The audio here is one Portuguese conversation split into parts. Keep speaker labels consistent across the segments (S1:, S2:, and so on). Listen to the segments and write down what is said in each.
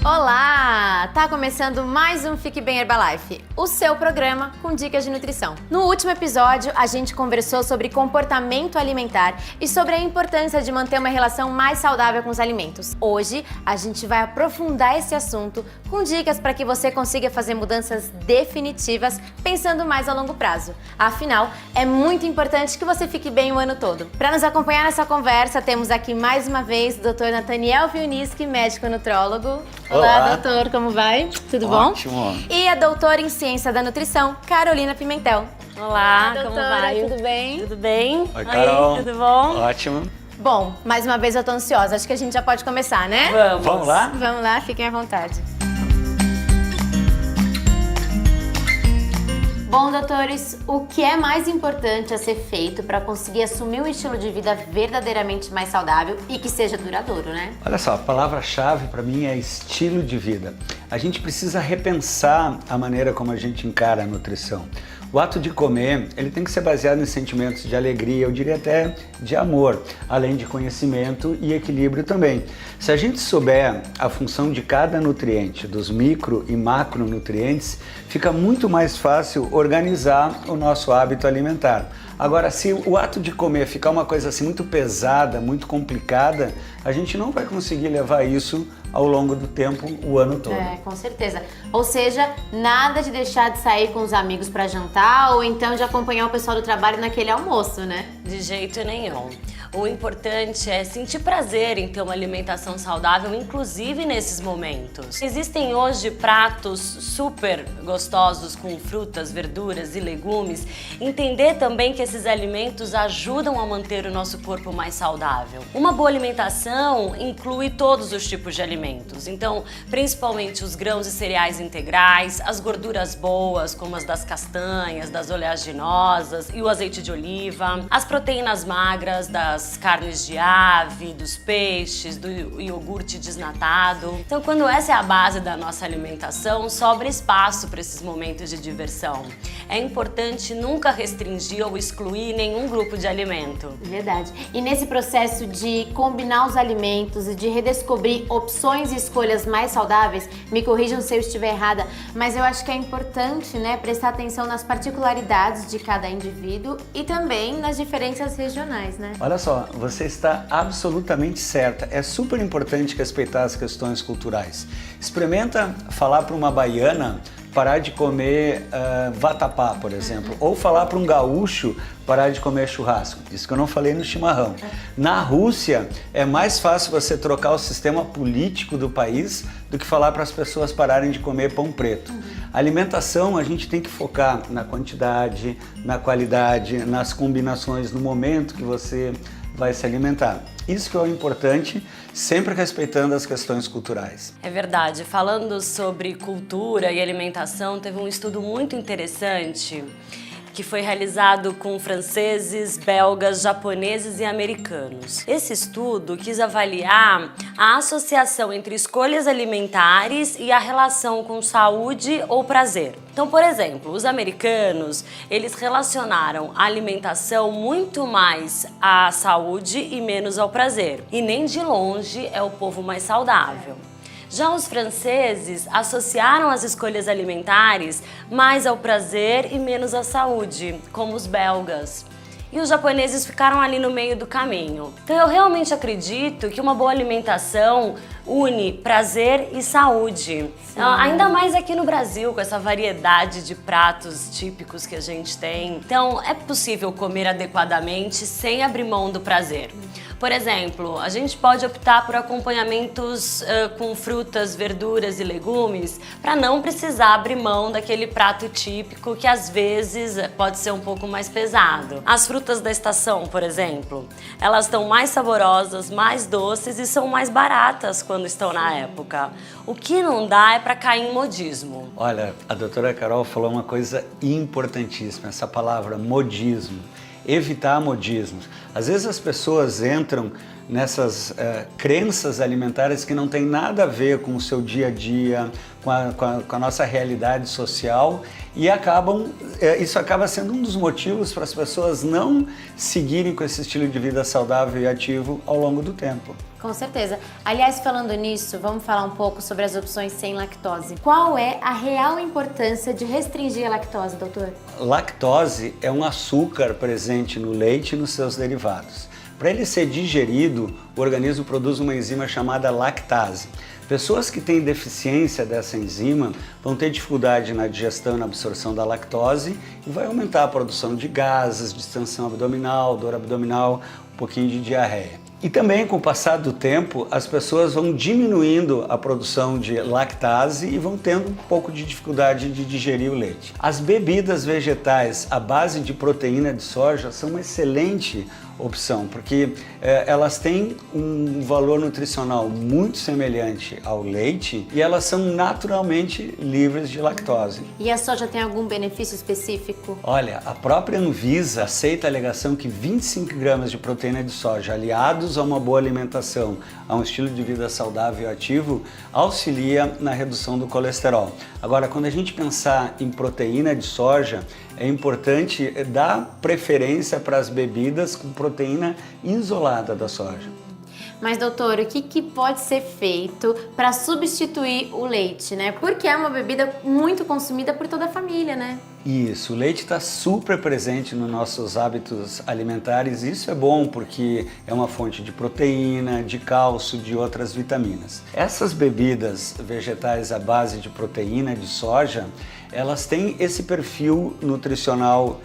S1: Olá! Tá começando mais um Fique Bem Herbalife, o seu programa com dicas de nutrição. No último episódio, a gente conversou sobre comportamento alimentar e sobre a importância de manter uma relação mais saudável com os alimentos. Hoje, a gente vai aprofundar esse assunto com dicas para que você consiga fazer mudanças definitivas pensando mais a longo prazo. Afinal, é muito importante que você fique bem o ano todo. Para nos acompanhar nessa conversa, temos aqui mais uma vez o Dr. Nathaniel Vilniski, médico nutrólogo. Olá, doutor, como vai? Tudo bom?
S2: Ótimo.
S1: E a doutora em Ciência da Nutrição, Carolina Pimentel.
S3: Olá,
S1: Olá,
S3: como
S1: doutora,
S3: vai?
S1: tudo bem?
S3: Tudo bem?
S2: Oi, Carol.
S3: Aí, tudo bom?
S2: Ótimo.
S1: Bom, mais uma vez eu tô ansiosa, acho que a gente já pode começar, né?
S2: Vamos lá?
S1: Vamos lá, fiquem à vontade. Bom, doutores, o que é mais importante a ser feito para conseguir assumir um estilo de vida verdadeiramente mais saudável e que seja duradouro, né?
S2: Olha só, a palavra-chave para mim é estilo de vida. A gente precisa repensar a maneira como a gente encara a nutrição. O ato de comer, ele tem que ser baseado em sentimentos de alegria, eu diria até de amor, além de conhecimento e equilíbrio também. Se a gente souber a função de cada nutriente, dos micro e macronutrientes, fica muito mais fácil organizar o nosso hábito alimentar. Agora, se o ato de comer ficar uma coisa assim muito pesada, muito complicada, a gente não vai conseguir levar isso ao longo do tempo, o ano todo.
S1: É, com certeza. Ou seja, nada de deixar de sair com os amigos para jantar ou então de acompanhar o pessoal do trabalho naquele almoço, né?
S3: De jeito nenhum. O importante é sentir prazer em ter uma alimentação saudável, inclusive nesses momentos. Existem hoje pratos super gostosos com frutas, verduras e legumes. Entender também que esses alimentos ajudam a manter o nosso corpo mais saudável. Uma boa alimentação inclui todos os tipos de alimentos. Então, principalmente os grãos e cereais integrais, as gorduras boas, como as das castanhas, das oleaginosas e o azeite de oliva, as proteínas magras das carnes de ave, dos peixes, do iogurte desnatado. Então, quando essa é a base da nossa alimentação, sobra espaço para esses momentos de diversão. É importante nunca restringir ou excluir nenhum grupo de alimento.
S1: Verdade. E nesse processo de combinar os alimentos e de redescobrir opções e escolhas mais saudáveis, me corrijam se eu estiver errada, mas eu acho que é importante, né, prestar atenção nas particularidades de cada indivíduo e também nas diferenças regionais, né?
S2: Olha só, você está absolutamente certa. É super importante respeitar as questões culturais. Experimenta falar para uma baiana parar de comer vatapá, por exemplo, ou falar para um gaúcho parar de comer churrasco. Isso que eu não falei no chimarrão. Na Rússia, é mais fácil você trocar o sistema político do país do que falar para as pessoas pararem de comer pão preto. A alimentação, a gente tem que focar na quantidade, na qualidade, nas combinações, no momento que você vai se alimentar. Isso que é o importante, sempre respeitando as questões culturais.
S3: É verdade. Falando sobre cultura e alimentação, teve um estudo muito interessante que foi realizado com franceses, belgas, japoneses e americanos. Esse estudo quis avaliar a associação entre escolhas alimentares e a relação com saúde ou prazer. Então, por exemplo, os americanos, eles relacionaram a alimentação muito mais à saúde e menos ao prazer. E nem de longe é o povo mais saudável. Já os franceses associaram as escolhas alimentares mais ao prazer e menos à saúde, como os belgas. E os japoneses ficaram ali no meio do caminho. Então eu realmente acredito que uma boa alimentação une prazer e saúde. Ainda mais aqui no Brasil, com essa variedade de pratos típicos que a gente tem. Então é possível comer adequadamente sem abrir mão do prazer. Por exemplo, a gente pode optar por acompanhamentos com frutas, verduras e legumes para não precisar abrir mão daquele prato típico que às vezes pode ser um pouco mais pesado. As frutas da estação, por exemplo, elas estão mais saborosas, mais doces e são mais baratas quando estão na época. O que não dá é para cair em modismo.
S2: Olha, a doutora Carol falou uma coisa importantíssima, essa palavra modismo. Evitar modismos. Às vezes as pessoas entram nessas crenças alimentares que não tem nada a ver com o seu dia a dia, com a nossa realidade social, e isso acaba sendo um dos motivos para as pessoas não seguirem com esse estilo de vida saudável e ativo ao longo do tempo.
S1: Com certeza. Aliás, falando nisso, vamos falar um pouco sobre as opções sem lactose. Qual é a real importância de restringir a lactose, doutor?
S2: Lactose é um açúcar presente no leite e nos seus derivados. Para ele ser digerido, o organismo produz uma enzima chamada lactase. Pessoas que têm deficiência dessa enzima vão ter dificuldade na digestão e na absorção da lactose e vai aumentar a produção de gases, distensão abdominal, dor abdominal, um pouquinho de diarreia. E também, com o passar do tempo, as pessoas vão diminuindo a produção de lactase e vão tendo um pouco de dificuldade de digerir o leite. As bebidas vegetais à base de proteína de soja são uma excelente opção, porque elas têm um valor nutricional muito semelhante ao leite e elas são naturalmente livres de lactose.
S1: E a soja tem algum benefício específico?
S2: Olha, a própria Anvisa aceita a alegação que 25 gramas de proteína de soja aliados a uma boa alimentação, a um estilo de vida saudável e ativo, auxilia na redução do colesterol. Agora, quando a gente pensar em proteína de soja, é importante dar preferência para as bebidas com proteína isolada da soja.
S1: Mas, doutor, o que pode ser feito para substituir o leite, né? Porque é uma bebida muito consumida por toda a família, né?
S2: Isso, o leite está super presente nos nossos hábitos alimentares. Isso é bom porque é uma fonte de proteína, de cálcio, de outras vitaminas. Essas bebidas vegetais à base de proteína de soja, elas têm esse perfil nutricional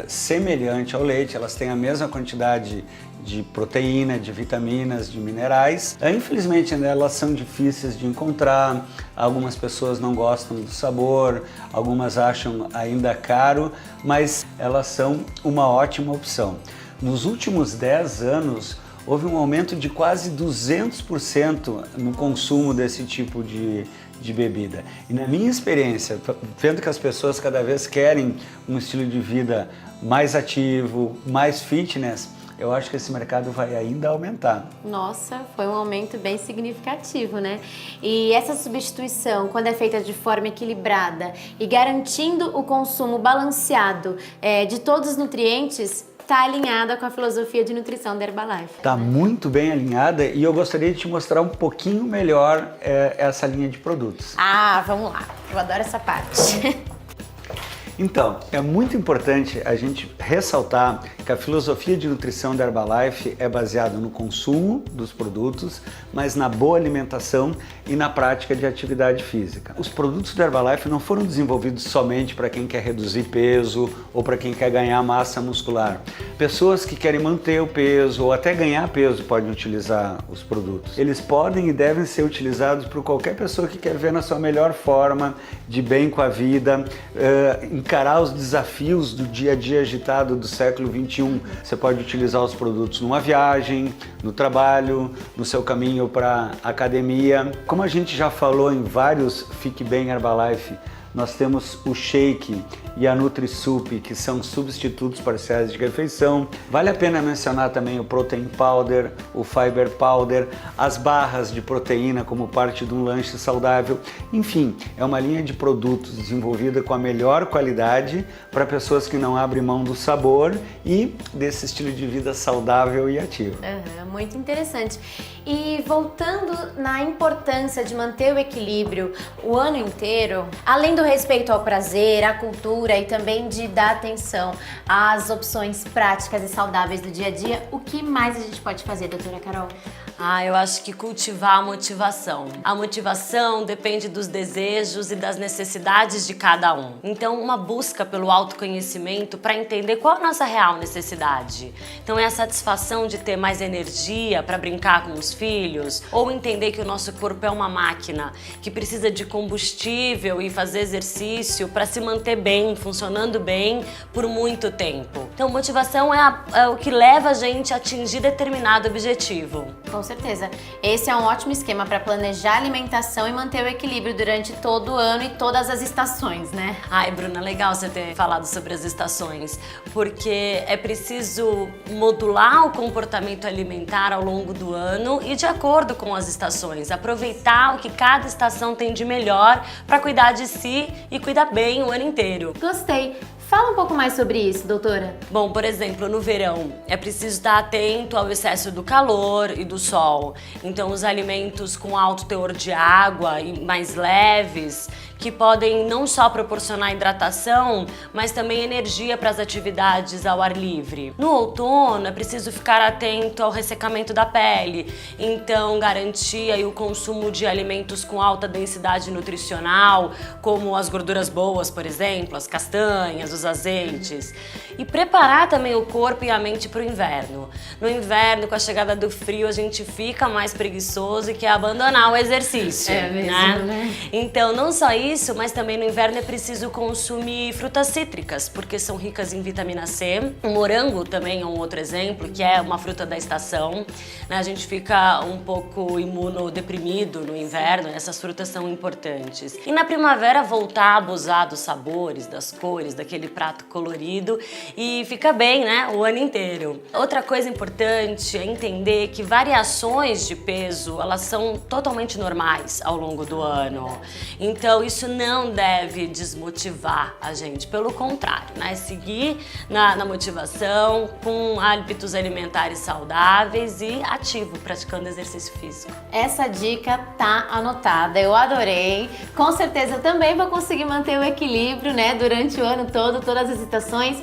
S2: semelhante ao leite, elas têm a mesma quantidade de proteína, de vitaminas, de minerais. Infelizmente, elas são difíceis de encontrar, algumas pessoas não gostam do sabor, algumas acham ainda caro, mas elas são uma ótima opção. Nos últimos 10 anos, houve um aumento de quase 200% no consumo desse tipo de bebida. E na minha experiência, vendo que as pessoas cada vez querem um estilo de vida mais ativo, mais fitness, eu acho que esse mercado vai ainda aumentar.
S1: Nossa, foi um aumento bem significativo, né? E essa substituição, quando é feita de forma equilibrada e garantindo o consumo balanceado de todos os nutrientes, está alinhada com a filosofia de nutrição da Herbalife.
S2: Está muito bem alinhada e eu gostaria de te mostrar um pouquinho melhor essa linha de produtos.
S1: Ah, vamos lá. Eu adoro essa parte.
S2: Então, é muito importante a gente ressaltar que a filosofia de nutrição da Herbalife é baseada no consumo dos produtos, mas na boa alimentação e na prática de atividade física. Os produtos da Herbalife não foram desenvolvidos somente para quem quer reduzir peso ou para quem quer ganhar massa muscular. Pessoas que querem manter o peso ou até ganhar peso podem utilizar os produtos. Eles podem e devem ser utilizados por qualquer pessoa que quer ver na sua melhor forma, de bem com a vida, encarar os desafios do dia a dia agitado do século XXI. Você pode utilizar os produtos numa viagem, no trabalho, no seu caminho para a academia. Como a gente já falou em vários Fique Bem Herbalife, nós temos o Shake e a NutriSup, que são substitutos parciais de refeição. Vale a pena mencionar também o Protein Powder, o Fiber Powder, as barras de proteína como parte de um lanche saudável. Enfim, é uma linha de produtos desenvolvida com a melhor qualidade para pessoas que não abrem mão do sabor e desse estilo de vida saudável e ativo.
S1: Muito interessante. E voltando na importância de manter o equilíbrio o ano inteiro, além do respeito ao prazer, à cultura e também de dar atenção às opções práticas e saudáveis do dia a dia, o que mais a gente pode fazer, doutora Carol?
S3: Eu acho que cultivar a motivação. A motivação depende dos desejos e das necessidades de cada um. Então, uma busca pelo autoconhecimento para entender qual é a nossa real necessidade. Então, é a satisfação de ter mais energia para brincar com os filhos, ou entender que o nosso corpo é uma máquina que precisa de combustível e fazer exercício para se manter bem, funcionando bem por muito tempo. Então, motivação é o que leva a gente a atingir determinado objetivo.
S1: Com certeza. Esse é um ótimo esquema para planejar a alimentação e manter o equilíbrio durante todo o ano e todas as estações, né?
S3: Ai, Bruna, legal você ter falado sobre as estações, porque é preciso modular o comportamento alimentar ao longo do ano e de acordo com as estações. Aproveitar o que cada estação tem de melhor para cuidar de si e cuidar bem o ano inteiro.
S1: Gostei. Fala um pouco mais sobre isso, doutora.
S3: Bom, por exemplo, no verão é preciso estar atento ao excesso do calor e do sol. Então, os alimentos com alto teor de água e mais leves, que podem não só proporcionar hidratação, mas também energia para as atividades ao ar livre. No outono é preciso ficar atento ao ressecamento da pele, então garantir aí o consumo de alimentos com alta densidade nutricional, como as gorduras boas, por exemplo, as castanhas, os azeites, e preparar também o corpo e a mente para o inverno. No inverno, com a chegada do frio, a gente fica mais preguiçoso e quer abandonar o exercício.
S1: É mesmo, né?
S3: Então, não só isso, mas também no inverno é preciso consumir frutas cítricas, porque são ricas em vitamina C. O morango também é um outro exemplo, que é uma fruta da estação, né? A gente fica um pouco imunodeprimido no inverno, essas frutas são importantes. E na primavera, voltar a abusar dos sabores, das cores, daquele prato colorido e fica bem, né, o ano inteiro. Outra coisa importante é entender que variações de peso, elas são totalmente normais ao longo do ano. Então, isso não deve desmotivar a gente, pelo contrário, né? Seguir na motivação, com hábitos alimentares saudáveis e ativo, praticando exercício físico.
S1: Essa dica tá anotada, eu adorei. Com certeza também vou conseguir manter o equilíbrio, né, durante o ano todo, todas as estações.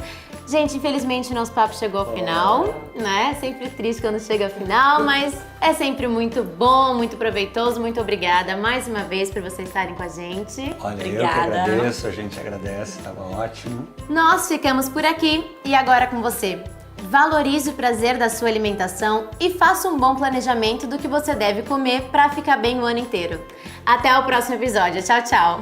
S1: Gente, infelizmente nosso papo chegou ao final, né? Sempre triste quando chega ao final, mas é sempre muito bom, muito proveitoso. Muito obrigada mais uma vez por vocês estarem com a gente.
S2: Olha,
S3: Obrigada.
S2: eu que agradeço, a gente agradece, estava ótimo.
S1: Nós ficamos por aqui e agora com você. Valorize o prazer da sua alimentação e faça um bom planejamento do que você deve comer para ficar bem o ano inteiro. Até o próximo episódio. Tchau, tchau!